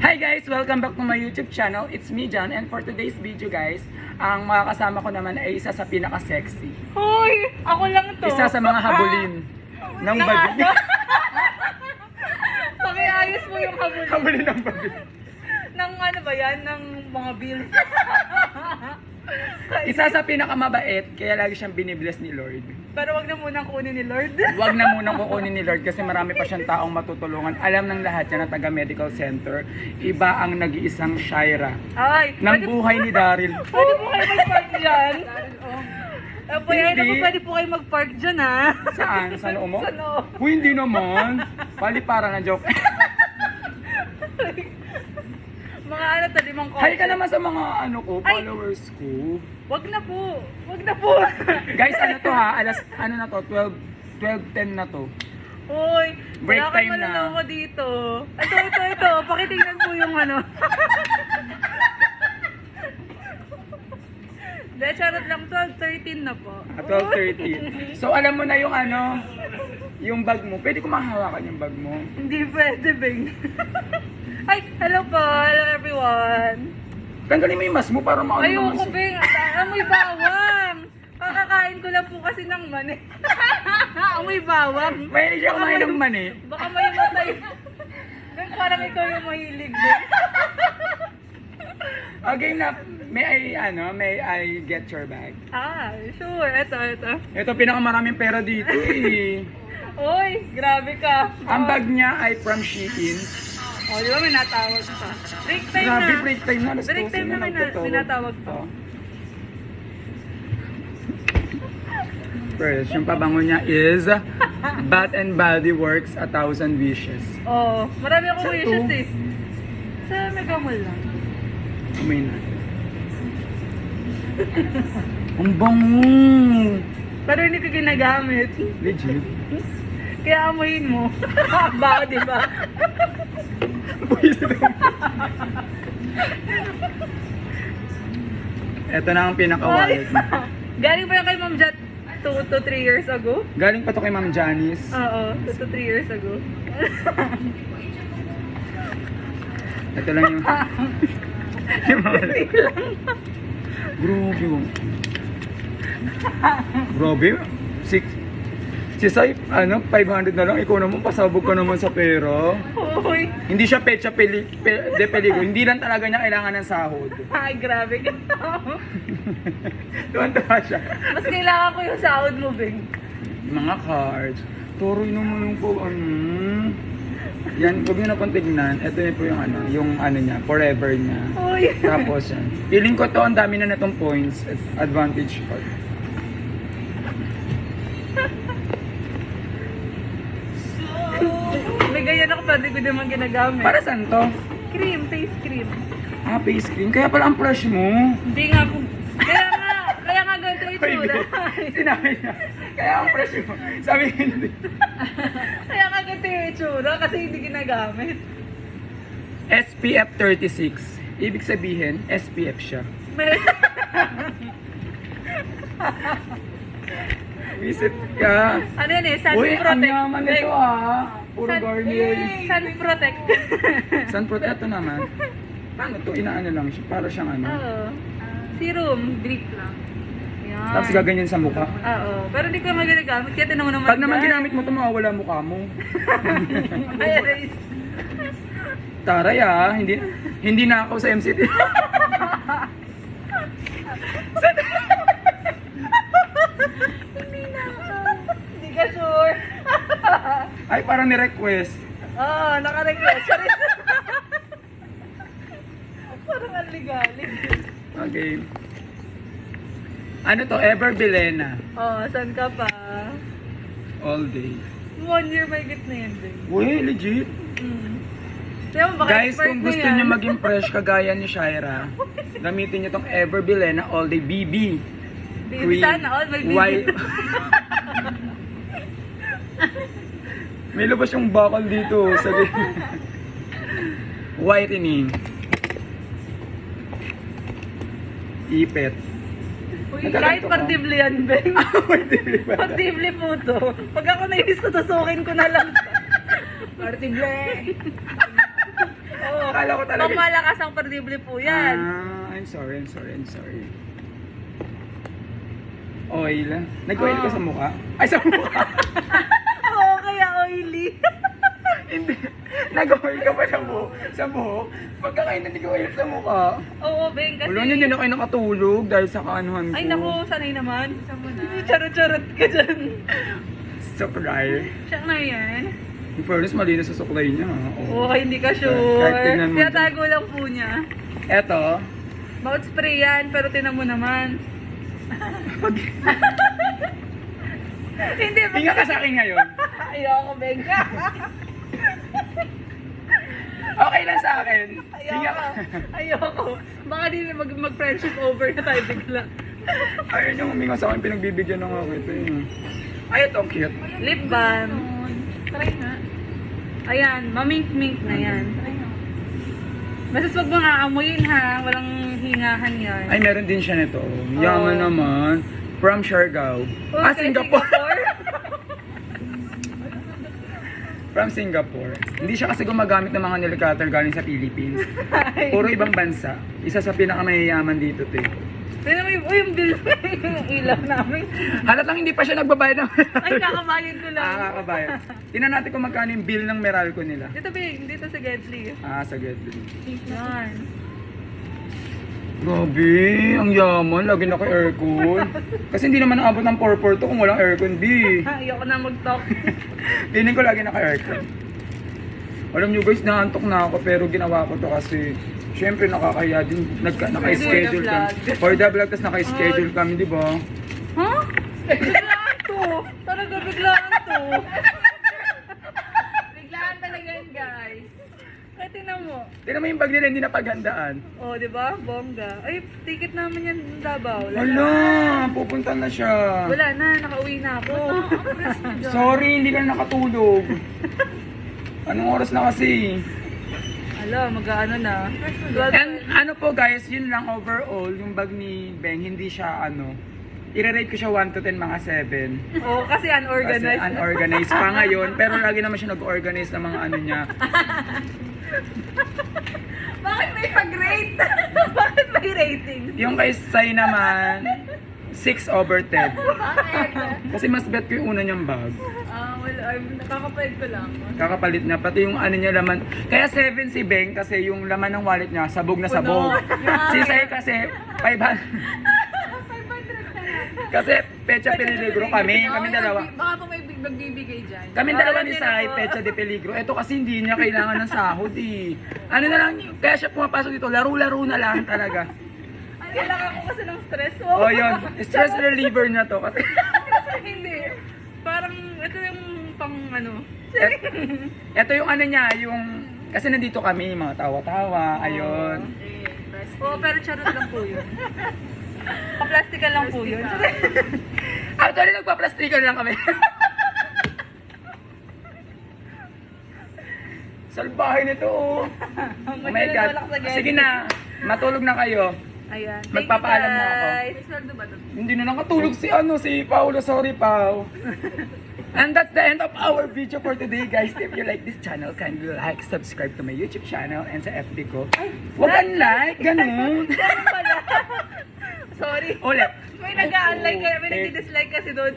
Hi guys! Welcome back to my YouTube channel. It's me, John. And for today's video guys, ang makakasama ko naman ay isa sa pinaka-sexy. Hoy! Ako lang to. Isa sa mga habulin ng babi. Pakiayos mo yung habulin. Habulin ng babi. Ng ano ba yan? Ng mga bills. Isa sa pinakamabait, kaya lagi siyang binibless ni Lord. Pero wag na munang kunin ni Lord. Huwag na munang kukunin ni Lord kasi marami pa siyang taong matutulungan. Alam ng lahat yan na taga medical center. Iba ang nag-iisang Shaira Ay! ng buhay ni Daryl. Pwede po kayo mag-park dyan? Hindi. Pwede po kayo mag-park dyan ha? Saan? Sa noo mo? Sa noo. Uy, hindi naman. Paliparan na joke. Mga ano to, limang kopi. Hi ka naman sa mga ano ko, followers ko. Wag na po. Wag na po. Guys, ano to ha? Alas, ano na to? 12:10 na to. Hoy, Break wala kang time na. maloloko dito. Ito. Pakitingnan po yung ano. De, charot lang, 12:13 na po. 12:30. So, alam mo na yung ano, yung bag mo. Pwede ko mahawakan yung bag mo. Hindi pwede, Bing. Ay, hello po. Hello everyone. Tanggalin mo yung mask mo para maano naman Ayoko, siya. Bing. Amoy bawang. Kakakain ko lang po kasi ng mani. Amoy bawang. Mahilig siya kumain ng mani. Baka may matay. Bing, parang ikaw yung mahilig, Bing. Okay na, may I get your bag? Ah, sure. Ito. Ito, pinakamaraming pera dito eh. Uy, grabe ka. Ang bag niya ay from Shein. Oh, di ba may natawag pa? Break time Grabe, na. break time na. Alas Break 12 time na may nagtatawag. tinatawag pa. Oh. First, yung pabango niya is Bath and Body Works 1,000 Wishes. Oh, marami akong Saan wishes to? eh. Sa Mega Mall lang. Amoy na. Ang bango! Pero hindi ko ginagamit. Legit. Kaya amoyin mo. Ba, di ba? Ito na ang pinaka-wallet mo. Galing pa yan kay Ma'am Jat 2 to 3 years ago? Galing pa to kay Ma'am Janice. Oo, 2 to 3 years ago. Ito lang yung... yung wallet. Grabe oh. Grabe. Si Sai, 500 na lang. Ikaw naman, pasabog ka naman sa pera. Uy, Hindi siya pecha de peligro. Hindi lang talaga niya kailangan ng sahod. ay grabe ka. Tuwan-tuwa siya. Mas kailangan ko yung sahod mo, Bing. Mga cards. Turoy naman yung po, Yan, huwag nyo na pong tignan. Ito na po yung ano niya, forever niya. Uy. Tapos yan. Feeling ko to, ang dami na netong points. It's advantage card. May ganyan ako, pwede ko naman ginagamit. Para saan to? Cream, face cream. Ah, face cream. Kaya pala ang brush mo. Hindi nga ako. Kaya nga ganito yung itsura. Sinabi niya. Kaya ang brush mo. Sabi hindi. Kaya nga ganito yung itsura kasi hindi ginagamit. SPF 36. Ibig sabihin, SPF siya. May Visit ka. ano yan eh, sun Uy, ang protect. yaman nito Puro Garnier. Sun protect. Sun protect. Ito naman. Paano to? Inaano lang siya. Para siyang ano. Oo. Serum, drip lang. Yan. Tapos gaganyan sa mukha. Oo. Pero hindi ko naman ginagamit. Kaya tinanong naman. Pag naman ginamit mo ito, mawawala mukha mo. Ay, erase. Taray hindi na ako sa MCT. Hindi ka sure. Ay, parang ni-request. Oo, naka-request. Charis. Parang aligalig. Okay. Ano to? Ever Bilena. Oo, saan ka pa? All day. 1 year may git na yan, Bing. Uy, legit. Kaya mo, baka Guys, expert kung mo gusto yan. niyo maging fresh kagaya ni Shaira, gamitin niyo tong Ever Bilena All Day BB. Baby, sana all may baby. White. May lubas yung bakal dito. Sabi. Whitening. Ipet. Uy, Nagkaganto kahit ka. partible yan, Beng. Partible pala. Partible po to. Pag ako nainis, tutusukin ko na lang. Partible. Oo. akala ko talaga. Pamalakas ang perdible po yan. I'm sorry. Oil. Nag-oil ka sa mukha? Ay, sa mukha! Oo, kaya oily. Hindi. Nag-oil ka pa sa buhok? Pagkakain na nag-oil sa mukha. Oo, Beng, kasi... Wala niya, hindi na kayo nakatulog dahil sa kaanuhan ko. Ay, naku, sanay naman. Isa mo na. Charot-charot ka dyan. Suklay. Siya na yan. In fairness, malinis sa suklay niya. Oo, hindi ka Kahit sure. tingnan mo Tinatago lang po niya. Eto. Mouth spray yan, pero tinan mo naman. Hindi ba? Hinga ka sa akin ngayon. Ayoko, Bengka. Okay lang sa akin. Hinga ka. Ayoko. Baka di na mag-friendship over na tayo bigla. Ayun yung huminga sa akin, pinagbibigyan ng ako ito yun. Ay, ito, ang cute. Lip balm. Try nga. Ayan, mamink-mink na yan. Basta wag mong aamuyin ha, walang hingahan yan. Ay, meron din siya nito. Yaman naman. From Siargao. Okay, Singapore. From Singapore. Hindi siya kasi gumagamit ng mga nail cutter galing sa Philippines. Puro ibang bansa. Isa sa pinakamayayaman dito, te. Tignan mo yung bill yung ilaw namin. Halatang hindi pa siya nagbabayad ng Ay, kakabayan ko lang. kakabayad. Tingnan natin kung magkano yung bill ng Meralco nila. Dito, Bing. Dito sa Gedli. Sa Gedli. Yan. Grabe, ang yaman. Lagi naka-aircon. Kasi hindi naman naabot ng 4-4 to kung walang aircon, B. Ayoko na mag-talk. Piling ko lagi naka-aircon. Alam nyo guys, naantok na ako pero ginawa ko to kasi syempre nakakaya din. Naka-schedule kami. For the vlog, tapos naka-schedule kami, di ba? Huh? Biglaan to. Talaga biglaan to. Biglaan talaga yun, guys. Kaya tingnan mo. Tingnan mo yung bag nila, hindi napaghandaan. Oh, di ba? Bongga. Ay, ticket naman yan ng Davao. Wala, pupunta na siya. Wala na, nakauwi na ako. Sorry, hindi ka na nakatulog. Anong oras na kasi? Ala, mag-ano na. And ano po guys, yun lang overall, yung bag ni Beng, hindi siya i-rate ko siya 1 to 10 mga 7. Oh, kasi Kasi unorganized. unorganized pa ngayon, pero lagi naman siya nag-organize ng mga ano niya. Bakit may pag-rate? Bakit may rating? Yung kay Sai naman, 6/10. Kasi mas bet ko yung una niyang bag. Wala. Nakakapalit ko lang. Kakapalit na, pati yung ano niya laman. Kaya 7 si Beng kasi yung laman ng wallet niya, sabog na sabog. Si Sai kasi 500. Kasi pecha peligro kami dalawa. Baka po may magbibigay dyan. Kami dalawa ni Sai, pecha de peligro. Ito kasi hindi niya kailangan ng sahod eh. Ano na lang, kaya siya pumapasok dito, laro-laro na lang talaga. Kailangan ko kasi ng stress. Oh yun, stress reliever na to. Kasi Hindi. Parang ito yung pang ano. ito yung ano niya, yung kasi nandito kami, mga tawa-tawa, ayun. Oo, pero charot lang po yun. Pa-plastical lang po yun. Actually, nagpa-plastikan lang kami. Salbahay nito, oh. Oh my God. Sige na, matulog na kayo. Ayan. Magpapaalam na ako. Sweldo ba ito? Hindi na nakatulog si Paolo. Sorry, Pao. And that's the end of our video for today, guys. If you like this channel, kindly like, subscribe to my YouTube channel and sa FB ko. Huwag kang like, ganun. Ganun pala. Sorry. Ulit. May nag-unlike kaya, may nag-dislike kasi doon.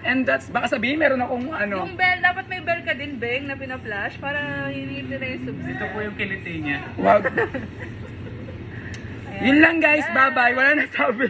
And that's, baka sabihin, meron akong Yung bell, dapat may bell ka din, Beng, na pina-flash para hindi na yung subscribe. Ito po yung kiliti niya. wag. Yun lang, guys. Bye-bye. Wala na sabi.